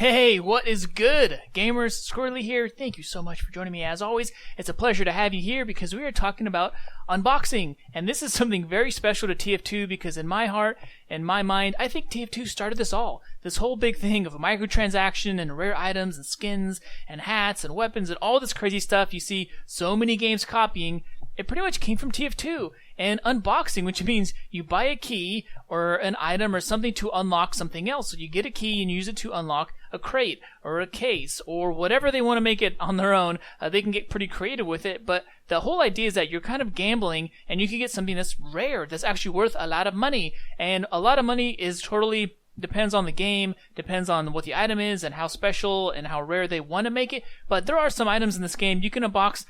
Hey, what is good? Gamers, Squirrely here. Thank you so much for joining me as always. It's a pleasure to have you here because we are talking about unboxing. And this is something very special to TF2 because in my heart and my mind, I think TF2 started this all. This whole big thing of microtransaction and rare items and skins and hats and weapons and all this crazy stuff you see so many games copying. It pretty much came from TF2 and unboxing, which means you buy a key or an item or something to unlock something else. So you get a key and use it to unlock a crate or a case or whatever they want to make it on their own. They can get pretty creative with it, but the whole idea is that you're kind of gambling and you can get something that's rare, that's actually worth a lot of money. And a lot of money is totally depends on the game, depends on what the item is and how special and how rare they want to make it. But there are some items in this game you can unbox,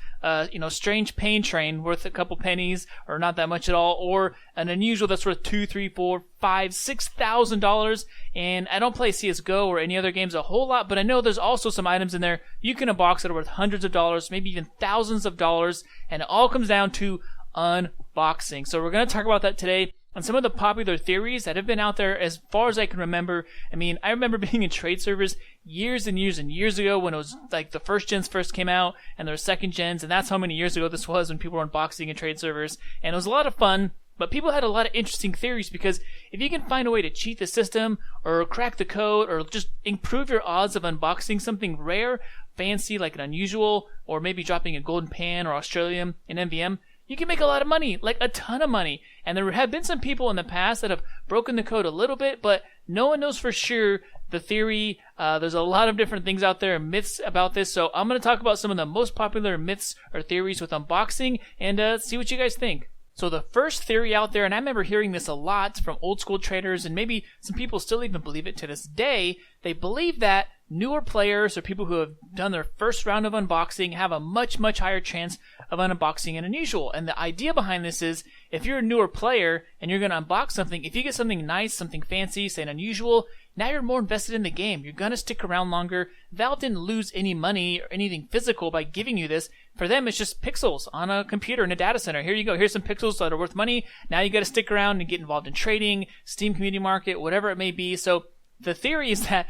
strange pain train worth a couple pennies or not that much at all, or an unusual that's worth $2, $3, $4, $5, $6,000. And I don't play CS:GO or any other games a whole lot, but I know there's also some items in there you can unbox that are worth hundreds of dollars, maybe even thousands of dollars, and it all comes down to unboxing. So we're going to talk about that today. And some of the popular theories that have been out there as far as I can remember. I mean, I remember being in trade servers years and years and years ago when it was like the first gens first came out and there were second gens, and that's how many years ago this was when people were unboxing in trade servers. And it was a lot of fun, but people had a lot of interesting theories because if you can find a way to cheat the system or crack the code or just improve your odds of unboxing something rare, fancy, like an unusual, or maybe dropping a golden pan or Australian in MVM, you can make a lot of money, like a ton of money. And there have been some people in the past that have broken the code a little bit, but no one knows for sure the theory. There's a lot of different things out there, myths about this. So I'm going to talk about some of the most popular myths or theories with unboxing and see what you guys think. So the first theory out there, and I remember hearing this a lot from old school traders, and maybe some people still even believe it to this day, they believe that newer players or people who have done their first round of unboxing have a much, much higher chance of unboxing an unusual. And the idea behind this is if you're a newer player and you're going to unbox something, if you get something nice, something fancy, say an unusual, now you're more invested in the game. You're going to stick around longer. Valve didn't lose any money or anything physical by giving you this. For them, it's just pixels on a computer in a data center. Here you go. Here's some pixels that are worth money. Now you got to stick around and get involved in trading, Steam community market, whatever it may be. So the theory is that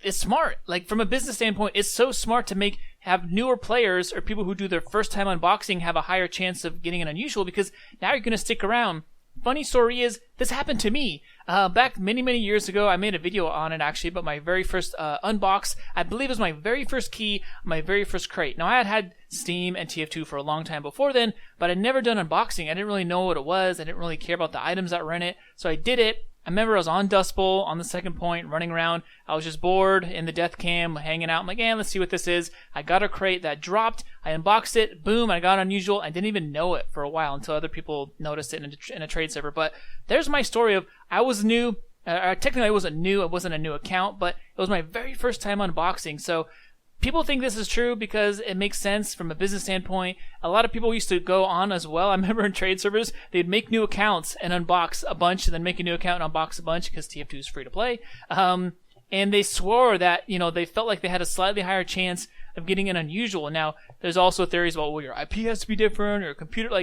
it's smart. Like from a business standpoint, it's so smart to have newer players or people who do their first time unboxing have a higher chance of getting an unusual because now you're going to stick around. Funny story is, this happened to me. Back many, many years ago, I made a video on it actually, but my very first unbox, I believe it was my very first key, my very first crate. Now I had Steam and TF2 for a long time before then, but I'd never done unboxing. I didn't really know what it was. I didn't really care about the items that were in it. So I did it. I remember I was on Dust Bowl on the second point, running around. I was just bored in the death cam, hanging out. I'm like, let's see what this is. I got a crate that dropped. I unboxed it. Boom, I got unusual. I didn't even know it for a while until other people noticed it in a trade server. But there's my story of I was new. Technically, I wasn't new. It wasn't a new account, but it was my very first time unboxing. So people think this is true because it makes sense from a business standpoint. A lot of people used to go on as well. I remember in trade servers, they'd make new accounts and unbox a bunch and then make a new account and unbox a bunch because TF2 is free to play. And they swore that, they felt like they had a slightly higher chance of getting an unusual. Now, there's also theories about, well, your IP has to be different or your computer,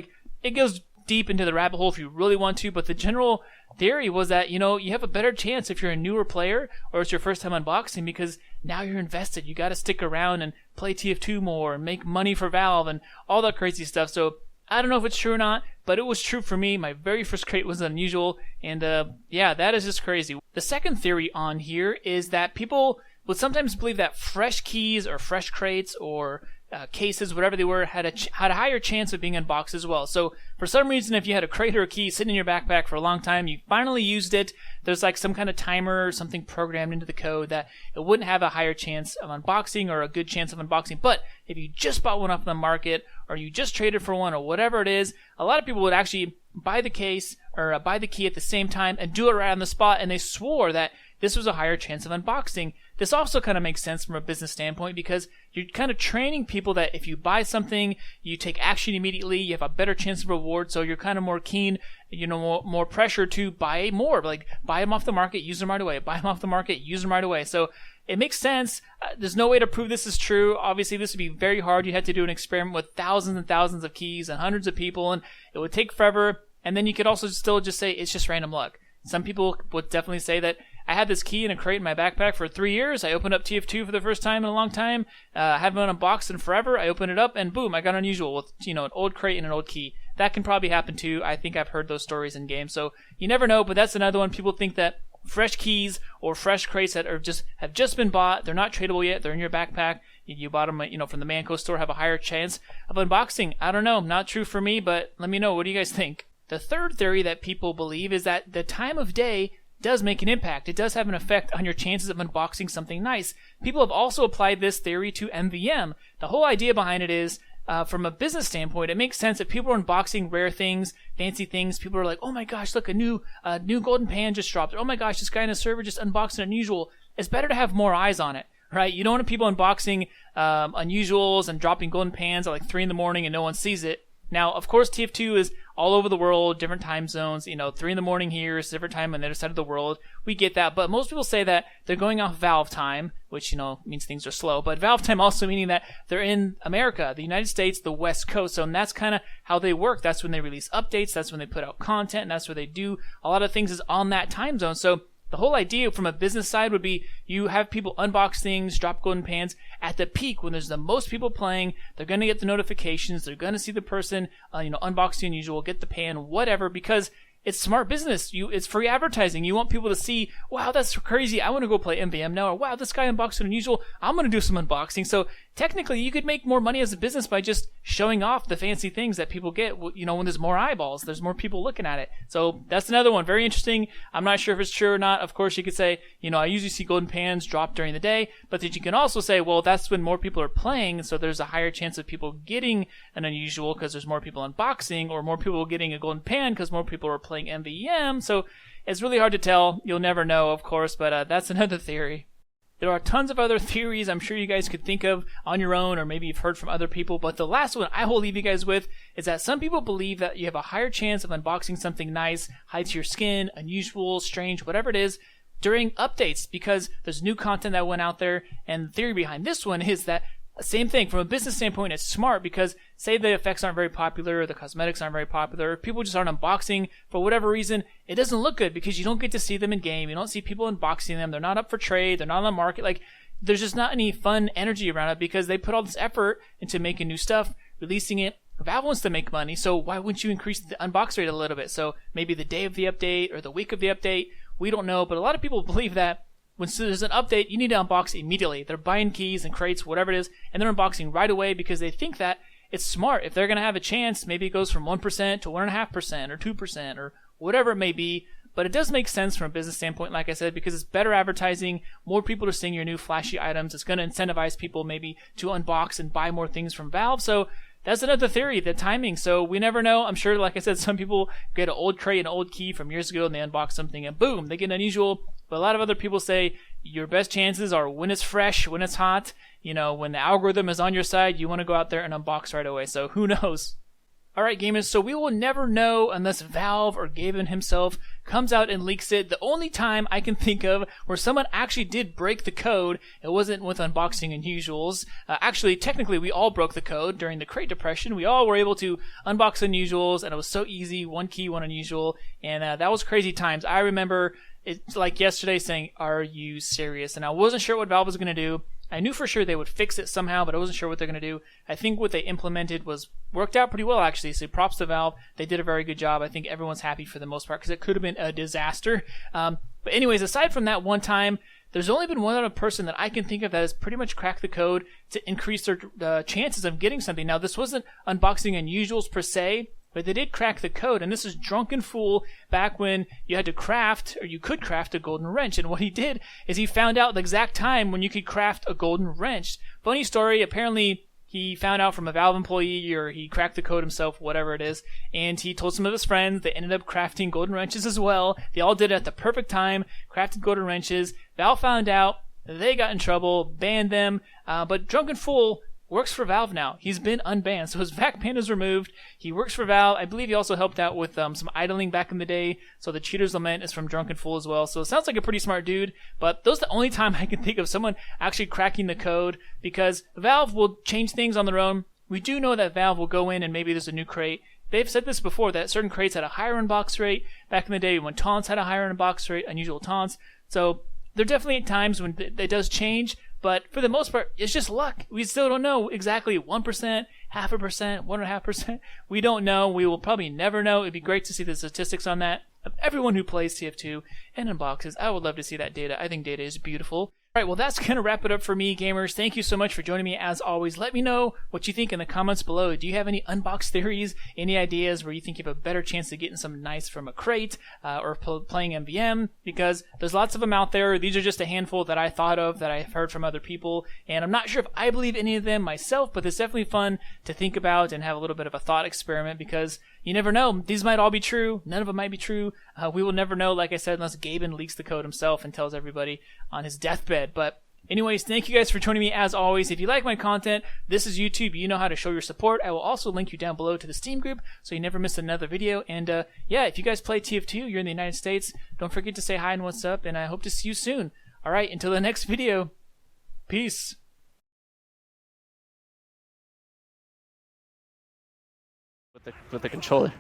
it goes deep into the rabbit hole if you really want to, but the general theory was that, you have a better chance if you're a newer player or it's your first time unboxing because now you're invested. You got to stick around and play TF2 more and make money for Valve and all that crazy stuff. So I don't know if it's true or not, but it was true for me. My very first crate was unusual, and that is just crazy. The second theory on here is that people would sometimes believe that fresh keys or fresh crates or cases, whatever they were, had a higher chance of being unboxed as well. So for some reason, if you had a crate or a key sitting in your backpack for a long time, you finally used it, there's like some kind of timer or something programmed into the code that it wouldn't have a higher chance of unboxing or a good chance of unboxing. But if you just bought one off the market or you just traded for one or whatever it is, a lot of people would actually buy the case or buy the key at the same time and do it right on the spot, and they swore that this was a higher chance of unboxing. This also kind of makes sense from a business standpoint because you're kind of training people that if you buy something, you take action immediately, you have a better chance of reward, so you're kind of more keen, more pressure to buy more. Like, buy them off the market, use them right away. Buy them off the market, use them right away. So it makes sense. There's no way to prove this is true. Obviously, this would be very hard. You'd have to do an experiment with thousands and thousands of keys and hundreds of people, and it would take forever. And then you could also still just say it's just random luck. Some people would definitely say that I had this key in a crate in my backpack for 3 years. I opened up TF2 for the first time in a long time. I haven't been unboxed in forever. I opened it up and boom, I got unusual with, an old crate and an old key. That can probably happen too. I think I've heard those stories in games. So you never know, but that's another one. People think that fresh keys or fresh crates that have just been bought, they're not tradable yet, they're in your backpack, you bought them from the Manco store, have a higher chance of unboxing. I don't know, not true for me, but let me know, what do you guys think? The third theory that people believe is that the time of day does make an impact. It does have an effect on your chances of unboxing something nice. People have also applied this theory to MVM. The whole idea behind it is, from a business standpoint, it makes sense that people are unboxing rare things, fancy things. People are like, oh my gosh, look, a new golden pan just dropped. Oh my gosh, this guy in a server just unboxed an unusual. It's better to have more eyes on it, right? You don't want people unboxing unusuals and dropping golden pans at like 3 in the morning and no one sees it. Now, of course, TF2 is all over the world, different time zones. 3 in the morning here is a different time on the other side of the world. We get that, but most people say that they're going off Valve time, which, means things are slow. But Valve time also meaning that they're in America, the United States, the West Coast. So, and that's kind of how they work. That's when they release updates. That's when they put out content. And that's where they do a lot of things is on that time zone. So, the whole idea from a business side would be you have people unbox things, drop golden pans at the peak when there's the most people playing. They're going to get the notifications. They're going to see the person, unbox the unusual, get the pan, whatever, because it's smart business. It's free advertising. You want people to see, wow, that's crazy. I want to go play MVM now. Or, wow, this guy unboxed an unusual. I'm going to do some unboxing. So technically, you could make more money as a business by just showing off the fancy things that people get. When there's more eyeballs, there's more people looking at it. So that's another one. Very interesting. I'm not sure if it's true or not. Of course, you could say, I usually see golden pans drop during the day. But then you can also say, well, that's when more people are playing. So there's a higher chance of people getting an unusual because there's more people unboxing, or more people getting a golden pan because more people are playing MVM. So it's really hard to tell. You'll never know, of course, but that's another theory. There are tons of other theories I'm sure you guys could think of on your own, or maybe you've heard from other people, but the last one I will leave you guys with is that some people believe that you have a higher chance of unboxing something nice, high to your skin, unusual, strange, whatever it is, during updates, because there's new content that went out there. And the theory behind this one is that same thing, from a business standpoint, it's smart because say the effects aren't very popular, or the cosmetics aren't very popular, people just aren't unboxing for whatever reason, it doesn't look good because you don't get to see them in game, you don't see people unboxing them, they're not up for trade, they're not on the market, like there's just not any fun energy around it because they put all this effort into making new stuff, releasing it. Valve wants to make money, so why wouldn't you increase the unbox rate a little bit? So maybe the day of the update or the week of the update, we don't know, but a lot of people believe that when there's an update, you need to unbox immediately. They're buying keys and crates, whatever it is, and they're unboxing right away because they think that it's smart. If they're going to have a chance, maybe it goes from 1% to 1.5% or 2% or whatever it may be. But it does make sense from a business standpoint, like I said, because it's better advertising. More people are seeing your new flashy items. It's going to incentivize people maybe to unbox and buy more things from Valve. So that's another theory, the timing. So we never know. I'm sure, like I said, some people get an old crate, an old key from years ago, and they unbox something, and boom, they get an unusual. But a lot of other people say your best chances are when it's fresh, when it's hot. When the algorithm is on your side, you want to go out there and unbox right away. So who knows? Alright gamers, so we will never know unless Valve or Gavin himself comes out and leaks it. The only time I can think of where someone actually did break the code, it wasn't with unboxing unusuals. Actually, technically, we all broke the code during the crate depression. We all were able to unbox unusuals, and it was so easy, one key, one unusual, and that was crazy times. I remember it's like yesterday saying, are you serious? And I wasn't sure what Valve was going to do. I knew for sure they would fix it somehow, but I wasn't sure what they're going to do. I think what they implemented worked out pretty well, actually. So props to Valve. They did a very good job. I think everyone's happy for the most part because it could have been a disaster. But anyways, aside from that one time, there's only been one other person that I can think of that has pretty much cracked the code to increase their chances of getting something. Now, this wasn't unboxing unusuals per se, but they did crack the code, and this is Drunken Fool back when you had to craft, or you could craft a golden wrench. And what he did is he found out the exact time when you could craft a golden wrench. Funny story, apparently he found out from a Valve employee, or he cracked the code himself, whatever it is, and he told some of his friends. They ended up crafting golden wrenches as well. They all did it at the perfect time, crafted golden wrenches. Valve found out, they got in trouble, banned them, but Drunken Fool works for Valve now. He's been unbanned, so his back ban is removed. He works for Valve. I believe he also helped out with some idling back in the day, so the Cheater's Lament is from Drunken Fool as well. So it sounds like a pretty smart dude, but that's the only time I can think of someone actually cracking the code, because Valve will change things on their own. We do know that Valve will go in and maybe there's a new crate. They've said this before, that certain crates had a higher unbox rate back in the day when taunts had a higher unbox rate, unusual taunts. So there are definitely times when it does change, but for the most part, it's just luck. We still don't know exactly 1%, 0.5%, 1.5%. We don't know. We will probably never know. It'd be great to see the statistics on that of everyone who plays TF2 and unboxes. I would love to see that data. I think data is beautiful. All right, well, that's going to wrap it up for me, gamers. Thank you so much for joining me, as always. Let me know what you think in the comments below. Do you have any unbox theories, any ideas where you think you have a better chance of getting some nice from a crate or playing MVM? Because there's lots of them out there. These are just a handful that I thought of, that I've heard from other people, and I'm not sure if I believe any of them myself, but it's definitely fun to think about and have a little bit of a thought experiment, because you never know. These might all be true. None of them might be true. We will never know, like I said, unless Gaben leaks the code himself and tells everybody on his deathbed. But anyways, thank you guys for joining me as always. If you like my content, this is YouTube. You know how to show your support. I will also link you down below to the Steam group so you never miss another video. And yeah, if you guys play TF2, you're in the United States, don't forget to say hi and what's up, and I hope to see you soon. All right, until the next video, peace. With the controller.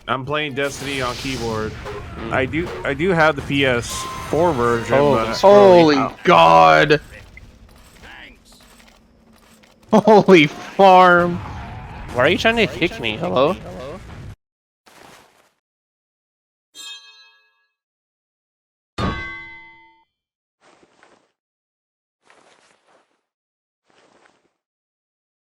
I'm playing Destiny on keyboard. I do have the PS4 version. But Holy God! Holy farm! Why are you trying to kick me? Hello?